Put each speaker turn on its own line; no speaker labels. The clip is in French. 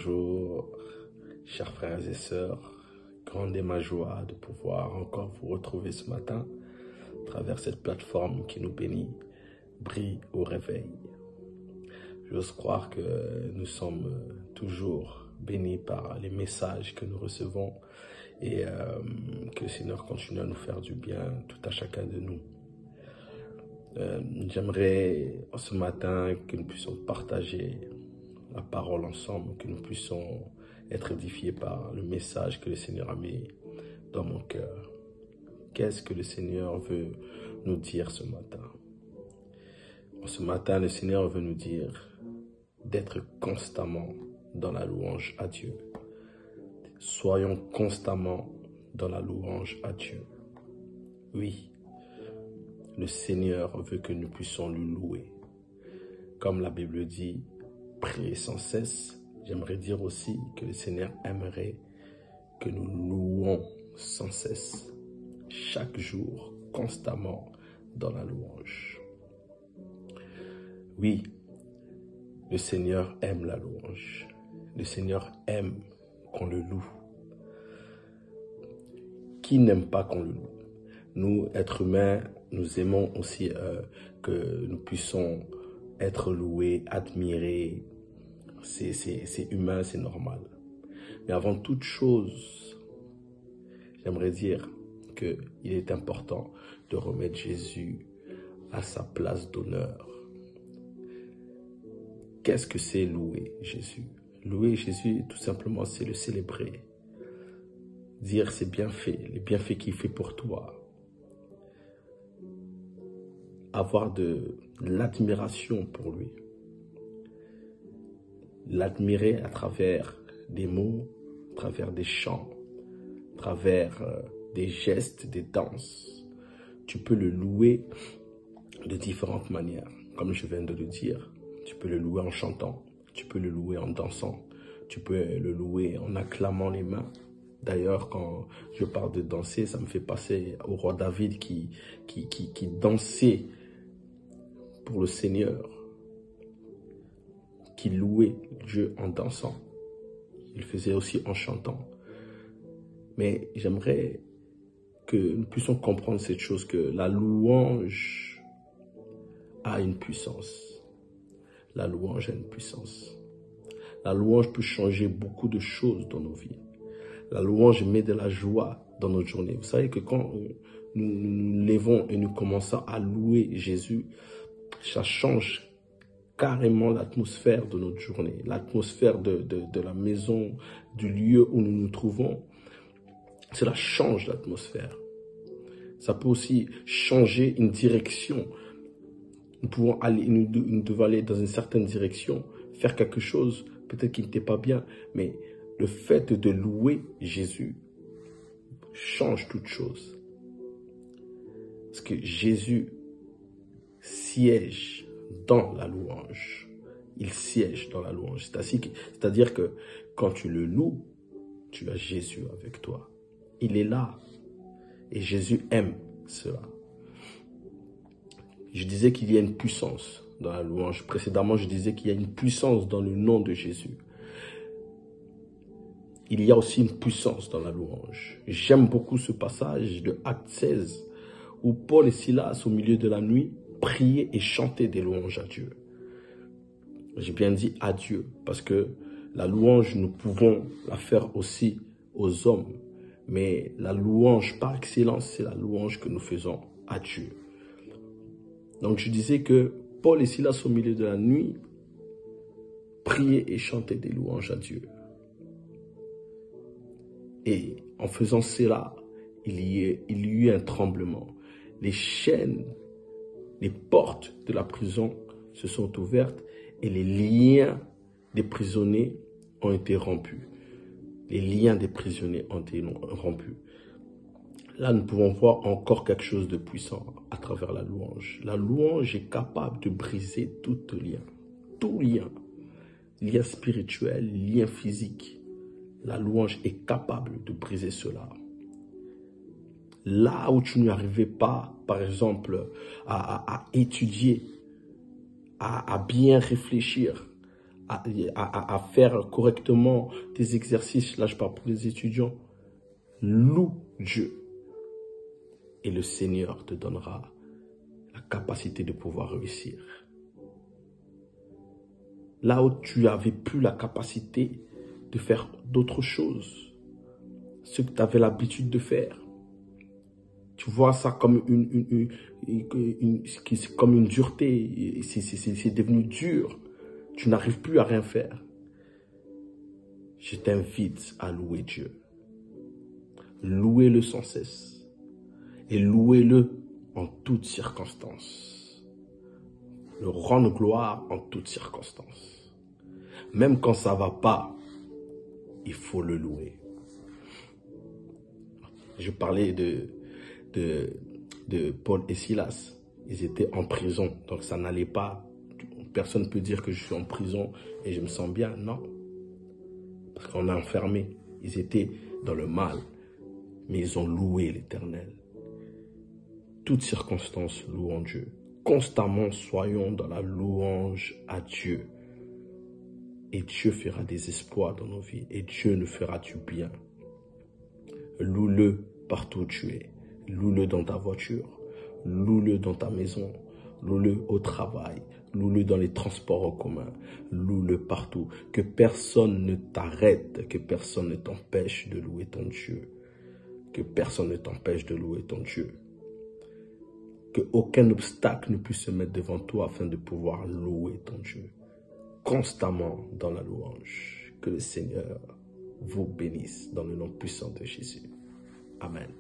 Bonjour, chers frères et sœurs. Grande est ma joie de pouvoir encore vous retrouver ce matin à travers cette plateforme qui nous bénit. Brille au réveil. J'ose croire que nous sommes toujours bénis par les messages que nous recevons et que le Seigneur continue à nous faire du bien, tout à chacun de nous. J'aimerais ce matin que nous puissions partager la parole ensemble, que nous puissions être édifiés par le message que le Seigneur a mis dans mon cœur. Qu'est-ce que le Seigneur veut nous dire ce matin? Ce matin, le Seigneur veut nous dire d'être constamment dans la louange à Dieu. Soyons constamment dans la louange à Dieu. Oui, le Seigneur veut que nous puissions le louer. Comme la Bible dit, priez sans cesse. J'aimerais dire aussi que le Seigneur aimerait que nous louons sans cesse, chaque jour, constamment dans la louange. Oui, le Seigneur aime la louange. Le Seigneur aime qu'on le loue. Qui n'aime pas qu'on le loue? Nous, êtres humains, nous aimons aussi que nous puissions être loués, admirés. C'est humain, c'est normal. Mais avant toute chose, j'aimerais dire qu'il est important de remettre Jésus à sa place d'honneur. Qu'est-ce que c'est louer Jésus? Louer Jésus, tout simplement, c'est le célébrer. Dire ses bienfaits, les bienfaits qu'il fait pour toi. Avoir de l'admiration pour lui. L'admirer à travers des mots, à travers des chants, à travers des gestes, des danses. Tu peux le louer de différentes manières, comme je viens de le dire. Tu peux le louer en chantant, tu peux le louer en dansant, tu peux le louer en acclamant les mains. D'ailleurs, quand je parle de danser, ça me fait passer au roi David qui dansait pour le Seigneur, qui louait Dieu en dansant. Il faisait aussi en chantant. Mais j'aimerais que nous puissions comprendre cette chose, que la louange a une puissance. La louange a une puissance. La louange peut changer beaucoup de choses dans nos vies. La louange met de la joie dans notre journée. Vous savez que quand nous nous levons et nous commençons à louer Jésus, ça change carrément l'atmosphère de notre journée, l'atmosphère de la maison, du lieu où nous nous trouvons. Cela change l'atmosphère. Ça peut aussi changer une direction. Nous devons aller dans une certaine direction, faire quelque chose, peut-être qui n'était pas bien, mais le fait de louer Jésus change toute chose. Parce que Jésus siège dans la louange. Il siège dans la louange. C'est-à-dire que quand tu le loues, tu as Jésus avec toi. Il est là. Et Jésus aime cela. Je disais qu'il y a une puissance dans la louange. Précédemment, je disais qu'il y a une puissance dans le nom de Jésus. Il y a aussi une puissance dans la louange. J'aime beaucoup ce passage de Acte 16 où Paul et Silas, au milieu de la nuit, priaient et chantaient des louanges à Dieu. J'ai bien dit à Dieu parce que la louange, nous pouvons la faire aussi aux hommes. Mais la louange par excellence, c'est la louange que nous faisons à Dieu. Donc je disais que Paul et Silas au milieu de la nuit priaient et chantaient des louanges à Dieu. Et en faisant cela, il y eut un tremblement. Les chaînes, les portes de la prison se sont ouvertes et les liens des prisonniers ont été rompus. Les liens des prisonniers ont été rompus. Là, nous pouvons voir encore quelque chose de puissant à travers la louange. La louange est capable de briser tout lien, lien spirituel, lien physique. La louange est capable de briser cela. Là où tu n'arrivais pas, par exemple, à étudier, à bien réfléchir, à faire correctement tes exercices. Là, je parle pour les étudiants. Loue Dieu. Et le Seigneur te donnera la capacité de pouvoir réussir. Là où tu n'avais plus la capacité de faire d'autres choses, ce que tu avais l'habitude de faire, tu vois ça comme comme une dureté, c'est devenu dur, tu n'arrives plus à rien faire. Je t'invite à louer Dieu. Louez-le sans cesse et louez-le en toutes circonstances. Le rendre gloire en toutes circonstances. Même quand ça ne va pas, il faut le louer. Je parlais de Paul et Silas. Ils étaient en prison, donc ça n'allait pas. Personne ne peut dire que je suis en prison et je me sens bien. Non. Parce qu'on est enfermé. Ils étaient dans le mal, mais ils ont loué l'Éternel. Toutes circonstances, louons Dieu. Constamment, soyons dans la louange à Dieu. Et Dieu fera des exploits dans nos vies. Et Dieu nous fera du bien. Loue-le partout où tu es. Loue-le dans ta voiture. Loue-le dans ta maison. Loue-le au travail. Loue-le dans les transports en commun. Loue-le partout. Que personne ne t'arrête. Que personne ne t'empêche de louer ton Dieu. Que personne ne t'empêche de louer ton Dieu. Que aucun obstacle ne puisse se mettre devant toi afin de pouvoir louer ton Dieu. Constamment dans la louange. Que le Seigneur vous bénisse dans le nom puissant de Jésus. Amen.